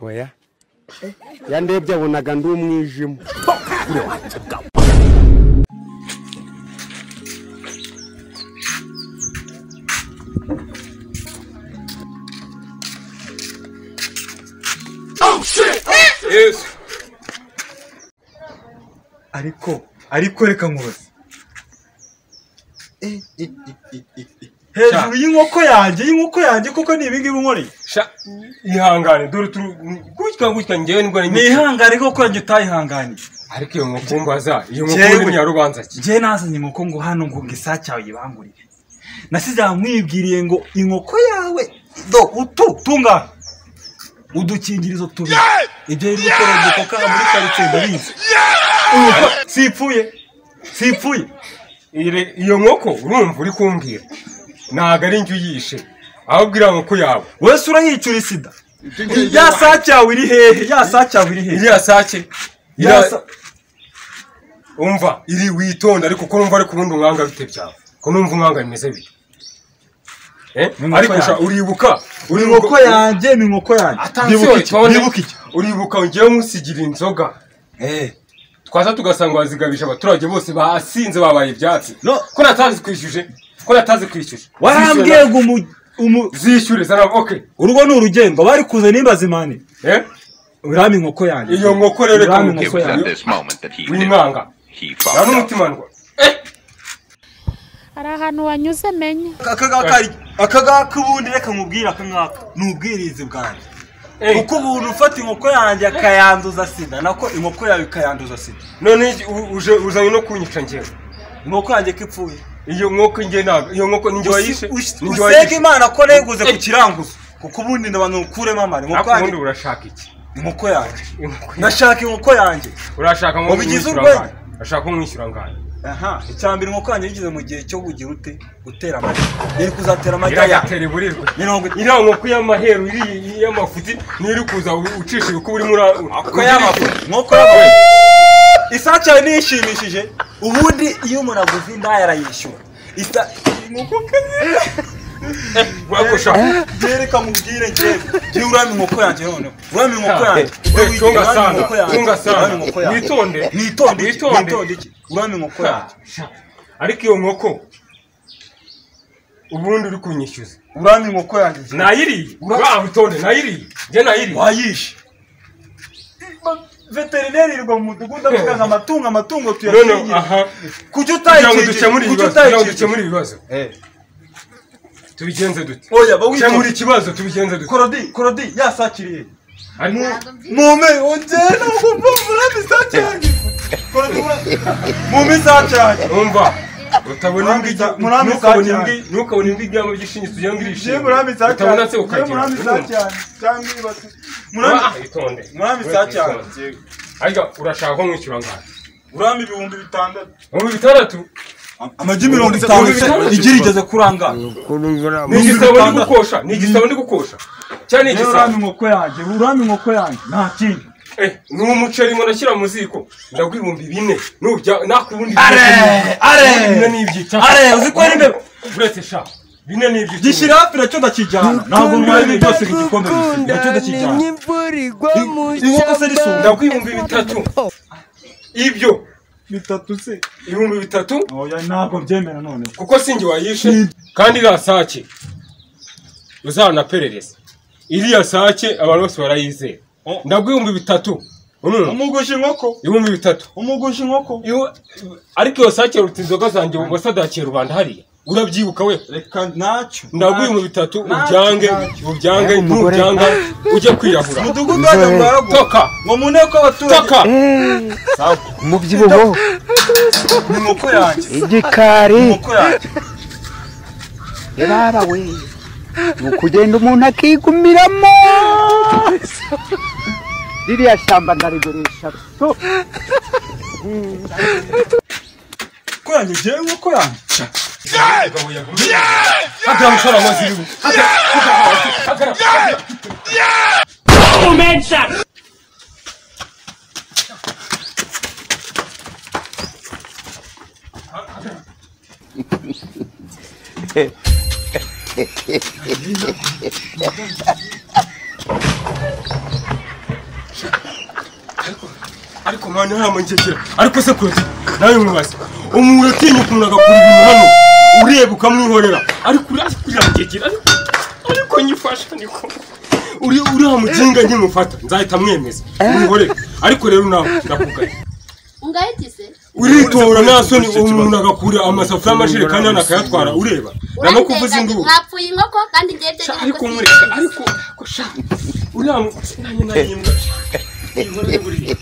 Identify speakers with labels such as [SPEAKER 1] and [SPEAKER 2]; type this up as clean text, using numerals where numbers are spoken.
[SPEAKER 1] oya yandebye abonaga ndi umwijima
[SPEAKER 2] Yes.
[SPEAKER 3] ariko reka nkubaze hejuru y'inkoko yanjye kuko ni ibingibi nkoreye
[SPEAKER 2] Ihangane dore gutya ngewe nibwo
[SPEAKER 3] ni ihangane koko njye utayihanganiye
[SPEAKER 2] ariko iyo nkoko mbaza iyo nkoko ni nyarubanza ki
[SPEAKER 3] njye nazanye inkoko ngo hano ngo isake yawe yibangurire nasize amwibwiriye ngo inkoko yawe tunga udukingirizo tubiri ibyo biri gukora dukoka muri karitsiye ndabizi sipfuye
[SPEAKER 2] iyo nkoko urumva uri kumbwira ntago ari njye uyishe ahubwo iriya nkoko yawe
[SPEAKER 3] wese urayicura isida ya sake yawe iri hehe
[SPEAKER 2] iriya sake umva iri witonda ariko ko numva ari kubundi umwanga bite byawe ko numva umwanga bimeze bite ariko uribuka
[SPEAKER 3] inkoko yanjye ni inkoko yanjye
[SPEAKER 2] nibuka iki uribuka ngewe musigira inzoga twaza tugasanga wazigabisha abaturage bose basinze babaye ibyatsi ko natazi kwishyuje
[SPEAKER 3] warambwiye ngo
[SPEAKER 2] zishyure zanaboke
[SPEAKER 3] urugo ni urugendo bari kuza nimbaza imani urame inkoko yanjye
[SPEAKER 2] iyo nkoko rero w'imwanga nta n'umutima ndwa
[SPEAKER 4] hari ahantu wanyuze menya
[SPEAKER 3] akagaka ubundi reka nkubwire akangaka ni ubwirizi bwanjye kuko umuntu ufata inkoko yanjye akayanduza sida nako inkoko yawe ikayanduza sida
[SPEAKER 2] none uzanye no kunyica ngewe
[SPEAKER 3] inkoko yanjye ko ipfuye
[SPEAKER 2] iyo nkoko nge ntabwo iyo nkoko ninjye wayishe
[SPEAKER 3] usenge imana ko neguze ku kiranguzo kuko ubundi ndabantu ukuremo amara
[SPEAKER 2] inkoko yanjye ubundi urashaka iki
[SPEAKER 3] inkoko yanjye ndashaka inkoko yanjye
[SPEAKER 2] urashaka ngo mwishyura urashaka kumwishyura ngana
[SPEAKER 3] icyambere inkoko yanjye yigeze mu gihe cyo kugira gutera amagi iri kuzatera amagi
[SPEAKER 2] yatera iburirwe iriya nkoko y'amaheru iri y'amafuti n'iri kuza ucisha uko uri muri
[SPEAKER 3] ako y'amafuti nkoko isake yawe niyishimishije ubundi iyo umuntu aguze indaya arayishyura inkoko reka mubwire njyewe urame inkoko yanjye noneho urame inkoko yanjye
[SPEAKER 2] witonde
[SPEAKER 3] urame inkoko yanjye
[SPEAKER 2] ariko iyo nkoko ubundi uri kunyishyuza
[SPEAKER 3] urame inkoko yanjye
[SPEAKER 2] nayiriye witonde nayiriye
[SPEAKER 3] wayishe veterineri irwa mu mudugudu avuga ngo amatungo tuyakingira kuki
[SPEAKER 2] utayikingije ibibazo tubigenze dute
[SPEAKER 3] oya bawica
[SPEAKER 2] muri ikibazo tubigenze dute
[SPEAKER 3] korodi yasakiriye mume ongera kuvumbura misakyange korodi mume sakyange
[SPEAKER 2] umva utabona imbwi ntukabona imbwi byamo byishinye tujye ngirishe utabona se ukagira
[SPEAKER 3] murami sakyange cyangwa ibatu murami sakyange
[SPEAKER 2] ariko urashaka ko mwishyura ngana
[SPEAKER 3] urami ibihumbi 600
[SPEAKER 2] ibihumbi 6
[SPEAKER 3] amagi 50 igirigeze kuranga
[SPEAKER 2] ni igisabo ndi gukosha cyane igisabo
[SPEAKER 3] urami inkoko yanjye nta kindi
[SPEAKER 2] ni umuceri ngo nashyira mu ziko ndagwibumbi 4 nubya nakubundi
[SPEAKER 3] uzi ko ari mbere
[SPEAKER 2] uretse sha 4 n'ibyo
[SPEAKER 3] gishyira hafi nacyo ndakijyana ntabwo ntwaye byose ku gikombe nacyo ndakijyana inkoko se risumba
[SPEAKER 2] ndagwibumbi 3 ibyo
[SPEAKER 3] 3 se
[SPEAKER 2] ibihumbi 3
[SPEAKER 3] oya ntabwo byemera none
[SPEAKER 2] kuko singi wayishe kandi rasake uzanaperereza iriya sake abantu bose barayizera ndagwibumbi 3
[SPEAKER 3] umugusha inkoko
[SPEAKER 2] ibihumbi 3
[SPEAKER 3] umugusha inkoko
[SPEAKER 2] ariko iyo sake ruta inzoga zanjye ngo sadakira Rwanda hariya urabyibuka we
[SPEAKER 3] reka nacyo
[SPEAKER 2] ndagwibumbi 3 ubyange ntubyanga ujye kwiyahura
[SPEAKER 3] mudugudu waje mbarago
[SPEAKER 2] toka
[SPEAKER 3] ngo muneko abaturage
[SPEAKER 2] toka
[SPEAKER 1] umubyibuho
[SPEAKER 3] ni inkoko yanjye
[SPEAKER 1] igikari
[SPEAKER 3] inkoko yanjye
[SPEAKER 1] yababa we ukugenda umuntu akigumiramo ririya shamba ndarigurisha
[SPEAKER 3] ko yanjye jewe inkoko yanjye
[SPEAKER 2] hata mshora mwaziribu ariko mwana ntamunkekera ariko se kuroti nawe mubaze umuntu utinya ukuntu agakura ibintu hano ureba ukamwihorera ariko uriramukekera ariko nyifasha niko uriya muginga nkimufata nzahita mwemeza mwihorere ariko rero nawe ndakugaye
[SPEAKER 4] ungahitise
[SPEAKER 2] uritora nasoni umuntu agakura amasafuriya amajerekani hano akayatwara ureba namo kuvuza induru
[SPEAKER 4] mwapfuye inkoko kandi ngiye tegeko
[SPEAKER 2] ariko mureka ariko uriya nanye nayimbwa ihorere buri